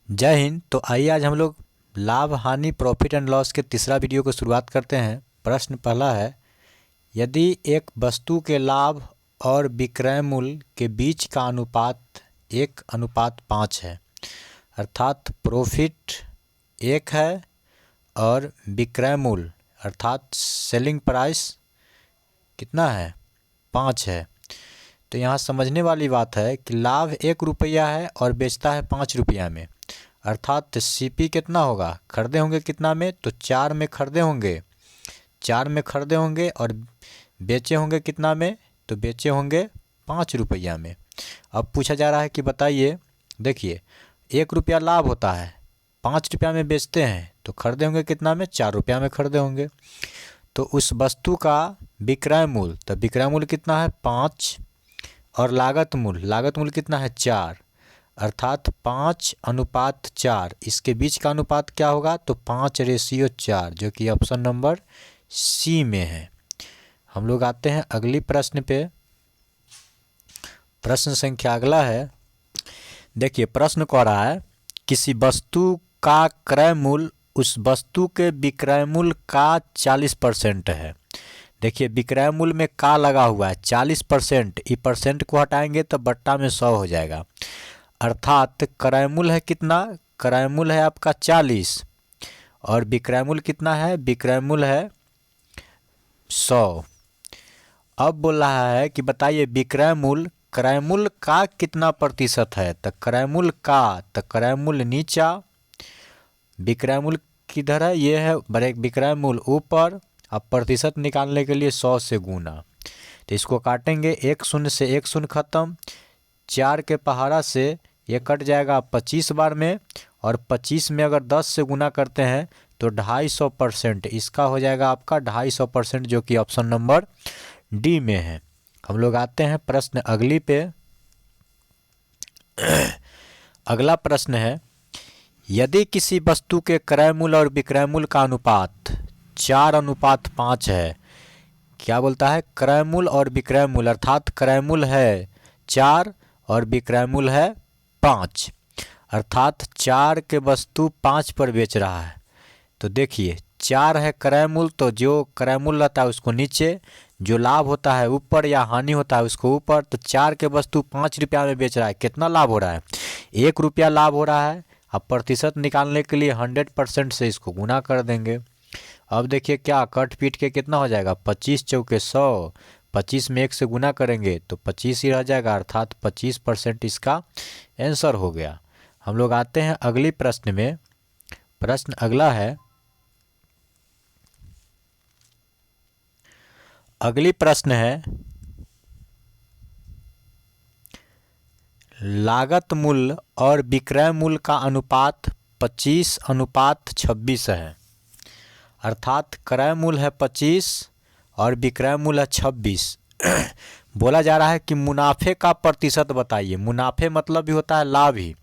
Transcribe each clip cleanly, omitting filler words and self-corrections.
जय हिंद। तो आइए आज हम लोग लाभ हानि प्रॉफिट एंड लॉस के तीसरा वीडियो को शुरुआत करते हैं। प्रश्न पहला है, यदि एक वस्तु के लाभ और विक्रय मूल्य के बीच का अनुपात 1:5 है, अर्थात प्रॉफिट 1 है और विक्रय मूल्य अर्थात सेलिंग प्राइस कितना है, 5 है। तो यहाँ समझने वाली बात है कि लाभ 1 रुपया है और बेचता है 5 रुपया में, अर्थात सीपी कितना होगा, खरीदे होंगे कितना में, तो 4 में खरीदे होंगे, 4 में खरीदे होंगे और बेचे होंगे कितना में, तो बेचे होंगे 5 रुपया में। अब पूछा जा रहा है कि बताइए, देखिए 1 रुपया लाभ होता है, 5 रुपया में बेचते हैं तो खरीदे होंगे कितना में, 4 रुपया में खरीदे होंगे। तो उस वस्तु का विक्रय मूल्य, तो विक्रय मूल्य कितना है 5 और लागत मूल्य कितना है 4, अर्थात 5:4। इसके बीच का अनुपात क्या होगा, तो 5:4, जो कि ऑप्शन नंबर सी में है। हम लोग आते हैं अगली प्रश्न पे। प्रश्न संख्या अगला है, देखिए प्रश्न कह रहा है किसी वस्तु का क्रय मूल्य उस वस्तु के विक्रय मूल्य का 40% है। देखिए विक्रय मूल्य में का लगा हुआ है 40%, ई परसेंट को हटाएंगे तो बट्टा में 100 हो जाएगा, अर्थात क्रय मूल्य है कितना, क्रय मूल्य है आपका 40 और विक्रय मूल्य कितना है, विक्रय मूल्य है 100। अब बोल रहा है कि बताइए विक्रय मूल्य क्रय मूल्य का कितना प्रतिशत है, तो क्रय मूल्य का, तो क्रय मूल्य नीचा, विक्रय मूल्य किधर है, ये है ब्रेक, विक्रय मूल्य ऊपर। अब प्रतिशत निकालने के लिए 100 से गुना, तो इसको काटेंगे, 1 शून्य से 1 शून्य खत्म, 4 के पहाड़ा से ये कट जाएगा 25 बार में, और 25 में अगर 10 से गुना करते हैं तो 250%, इसका हो जाएगा आपका 250%, जो कि ऑप्शन नंबर डी में है। हम लोग आते हैं प्रश्न अगली पे। अगला प्रश्न है, यदि किसी वस्तु के क्रय मूल्य और विक्रय मूल्य का अनुपात 4:5 है, क्या बोलता है, क्रय मूल्य और विक्रय मूल्य, अर्थात क्रय मूल्य है 4 और विक्रय मूल्य है 5, अर्थात 4 के वस्तु 5 पर बेच रहा है। तो देखिए 4 है क्रय मूल्य, तो जो क्रय मूल्य रहता है उसको नीचे, जो लाभ होता है ऊपर या हानि होता है उसको ऊपर। तो 4 के वस्तु 5 रुपया में बेच रहा है, कितना लाभ हो रहा है, 1 रुपया लाभ हो रहा है। अब प्रतिशत निकालने के लिए 100% से इसको गुना कर देंगे। अब देखिए क्या कट पीट के कितना हो जाएगा, 25 चौके 100, 25 में 1 से गुना करेंगे तो 25 ही रह जाएगा, अर्थात 25% इसका आंसर हो गया। हम लोग आते हैं अगली प्रश्न में। प्रश्न अगला है, अगली प्रश्न है, लागत मूल्य और विक्रय मूल्य का अनुपात 25:26 है, अर्थात क्रय मूल्य है 25 और विक्रय मूल्य है 26। बोला जा रहा है कि मुनाफे का प्रतिशत बताइए, मुनाफे मतलब भी होता है लाभ ही।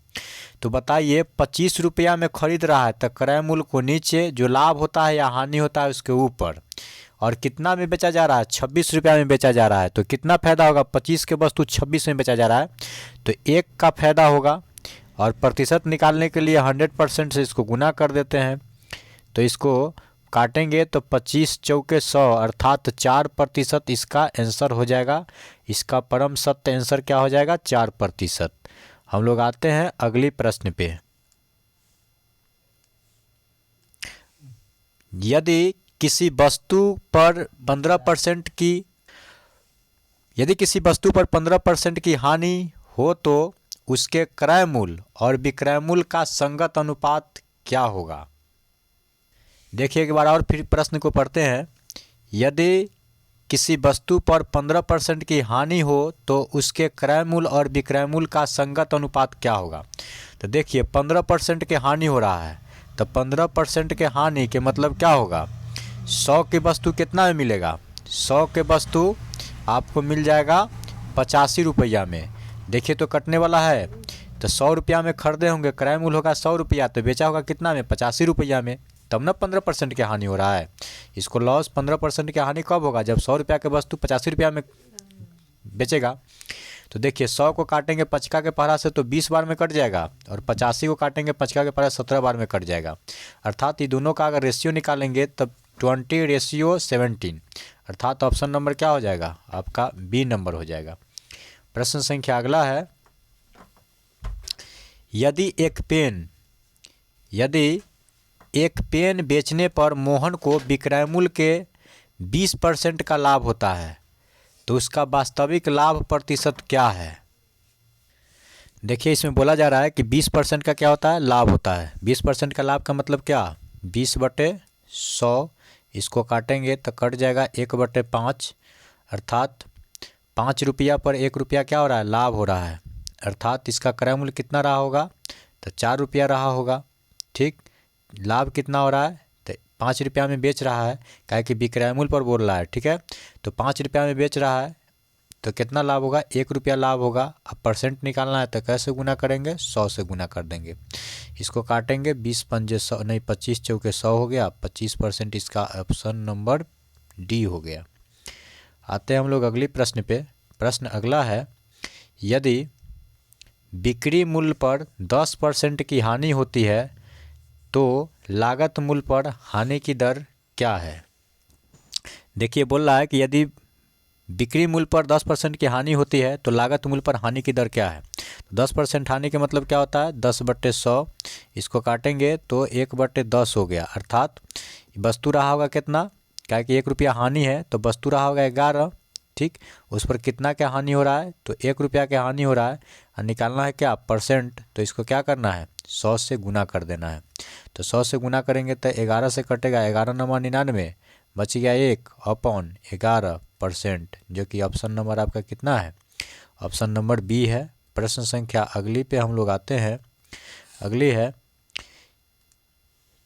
तो बताइए 25 रुपया में खरीद रहा है तो क्रय मूल्य को नीचे, जो लाभ होता है या हानि होता है उसके ऊपर, और कितना में बेचा जा रहा है, 26 रुपया में बेचा जा रहा है। तो कितना फायदा होगा, 25 के वस्तु 26 में बेचा जा रहा है तो 1 का फायदा होगा, और प्रतिशत निकालने के लिए 100% से इसको गुना कर देते हैं। तो इसको काटेंगे तो 25 चौके 100, अर्थात 4% इसका आंसर हो जाएगा। इसका परम सत्य आंसर क्या हो जाएगा, 4%। हम लोग आते हैं अगली प्रश्न पे। यदि किसी वस्तु पर 15% की, यदि किसी वस्तु पर 15% की हानि हो तो उसके क्रय मूल्य और विक्रय मूल्य का संगत अनुपात क्या होगा। देखिए एक बार और फिर प्रश्न को पढ़ते हैं। यदि किसी वस्तु पर 15% की हानि हो तो उसके क्रय मूल्य और विक्रय मूल्य का संगत अनुपात क्या होगा। तो देखिए 15% की हानि हो रहा है, तो 15% के हानि के मतलब क्या होगा, 100 की वस्तु कितना में मिलेगा, 100 के वस्तु आपको मिल जाएगा 85 रुपया में। देखिए तो कटने वाला है, तो 100 रुपया में खरीदे होंगे, क्रय मूल्य होगा 100 रुपया, तो बेचा होगा कितना में, 85 रुपया में, तब ना 15% की हानि हो रहा है। इसको लॉस 15% की हानि कब होगा, जब 100 रुपया के वस्तु 85 रुपया में बेचेगा। तो देखिए 100 को काटेंगे पचका के पहरा से तो 20 बार में कट जाएगा, और 85 को काटेंगे पचका के पहरा 17 बार में कट जाएगा। अर्थात ये दोनों का अगर रेशियो निकालेंगे तब 20:17, अर्थात ऑप्शन नंबर क्या हो जाएगा आपका बी नंबर हो जाएगा। प्रश्न संख्या अगला है, यदि एक पेन बेचने पर मोहन को विक्रय मूल्य के 20% का लाभ होता है तो उसका वास्तविक लाभ प्रतिशत क्या है। देखिए इसमें बोला जा रहा है कि 20% का क्या होता है, लाभ होता है। 20% का लाभ का मतलब क्या, 20/100, इसको काटेंगे तो कट जाएगा 1/5, अर्थात 5 रुपया पर 1 रुपया क्या हो रहा है, लाभ हो रहा है। अर्थात इसका क्रय मूल्य कितना रहा होगा, तो 4 रुपया रहा होगा। ठीक, लाभ कितना हो रहा है, तो 5 रुपया में बेच रहा है, काहे कि विक्रय मूल्य पर बोल रहा है। ठीक है, तो 5 रुपया में बेच रहा है तो कितना लाभ होगा, 1 रुपया लाभ होगा। अब परसेंट निकालना है तो कैसे गुना करेंगे, 100 से गुना कर देंगे। इसको काटेंगे 20 पंजे 100, नहीं 25 चौके 100 हो गया, 25%, इसका ऑप्शन नंबर डी हो गया। आते हैं हम लोग अगली प्रश्न पे। प्रश्न अगला है, यदि बिक्री मूल्य पर 10% की हानि होती है तो लागत मूल्य पर हानि की दर क्या है। देखिए बोल रहा है कि यदि बिक्री मूल्य पर 10% की हानि होती है तो लागत मूल्य पर हानि की दर क्या है। 10% हानि के मतलब क्या होता है, 10/100, इसको काटेंगे तो 1/10 हो गया। अर्थात वस्तु रहा होगा कितना, क्या कि 1 रुपया हानि है तो वस्तु रहा होगा 11। ठीक, उस पर कितना क्या हानि हो रहा है, तो 1 रुपया क्या हानि हो रहा है, और निकालना है क्या परसेंट, तो इसको क्या करना है 100 से गुना कर देना है। तो 100 से गुना करेंगे तो 11 से कटेगा, 11 नंबर 99, बच गया 1/11%, जो कि ऑप्शन नंबर आपका कितना है, ऑप्शन नंबर बी है। प्रश्न संख्या अगली पे हम लोग आते हैं। अगली है,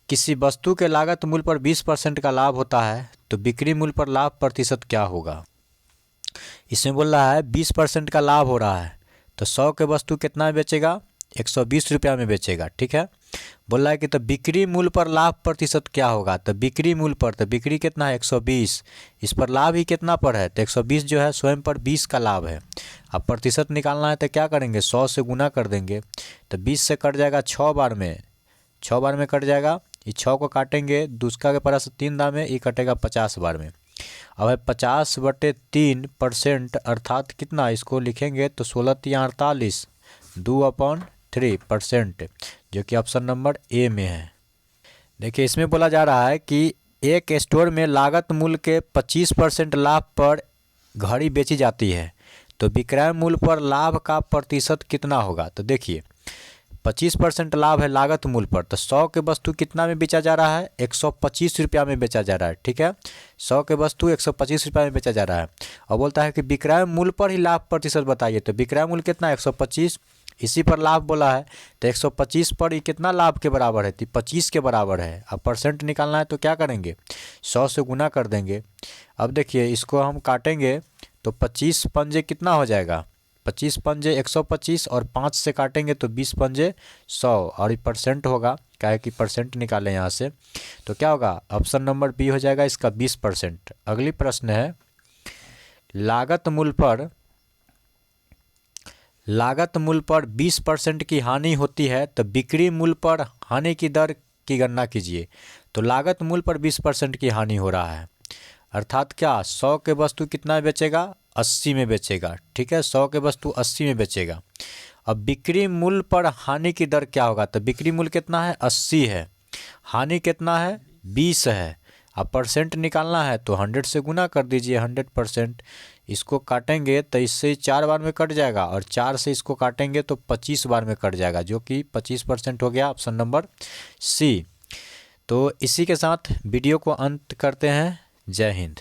किसी वस्तु के लागत मूल्य पर 20% का लाभ होता है तो बिक्री मूल्य पर लाभ प्रतिशत क्या होगा। इसमें बोल रहा है 20% का लाभ हो रहा है तो 100 के वस्तु कितना में बेचेगा, 120 रुपया में बेचेगा। ठीक है, बोल रहा है कि तो बिक्री मूल्य पर लाभ प्रतिशत क्या होगा, तो बिक्री मूल्य पर, तो बिक्री कितना है 120, इस पर लाभ ही कितना पर है, तो 120 जो है स्वयं पर 20 का लाभ है। अब प्रतिशत निकालना है तो क्या करेंगे 100 से गुना कर देंगे, तो 20 से कट जाएगा 6 बार में, 6 बार में कट जाएगा। ये 6 को काटेंगे दूसरा के परा से 3 दाम में, ये कटेगा 50 बार में। अब है 50/3%, अर्थात कितना, इसको लिखेंगे तो 16×3=48, 2/3%, जो कि ऑप्शन नंबर ए में है। देखिए इसमें बोला जा रहा है कि एक स्टोर में लागत मूल्य के 25% लाभ पर घड़ी बेची जाती है तो विक्रय मूल्य पर लाभ का प्रतिशत कितना होगा। तो देखिए 25% लाभ है लागत मूल्य पर, तो 100 के वस्तु कितना में बेचा जा रहा है, 125 रुपया में बेचा जा रहा है। ठीक है, 100 के वस्तु 125 रुपया में बेचा जा रहा है। और बोलता है कि विक्रय मूल्य पर ही लाभ प्रतिशत बताइए, तो विक्रय मूल्य कितना है 125, इसी पर लाभ बोला है तो 125 पर ही कितना लाभ के बराबर है, तो 25 के बराबर है। अब परसेंट निकालना है तो क्या करेंगे 100 से गुना कर देंगे। अब देखिए इसको हम काटेंगे तो 25 पंजे कितना हो जाएगा, 25 पंजे 125, और 5 से काटेंगे तो 20 पंजे 100, और ये परसेंट होगा, क्या है कि परसेंट निकालें यहाँ से तो क्या होगा, ऑप्शन नंबर बी हो जाएगा इसका 20%। अगली प्रश्न है, लागत मूल्य पर 20% की हानि होती है तो बिक्री मूल्य पर हानि की दर की गणना कीजिए। तो लागत मूल्य पर 20% की हानि हो रहा है, अर्थात क्या 100 के वस्तु कितना बेचेगा, 80 में बेचेगा। ठीक है, 100 के वस्तु 80 में बेचेगा। अब बिक्री मूल्य पर हानि की दर क्या होगा, तो बिक्री मूल्य कितना है 80 है, हानि कितना है 20 है। अब परसेंट निकालना है तो 100 से गुना कर दीजिए, 100%। इसको काटेंगे तो इससे 4 बार में कट जाएगा, और 4 से इसको काटेंगे तो 25 बार में कट जाएगा, जो कि 25% हो गया, ऑप्शन नंबर सी। तो इसी के साथ वीडियो को अंत करते हैं। जय हिंद।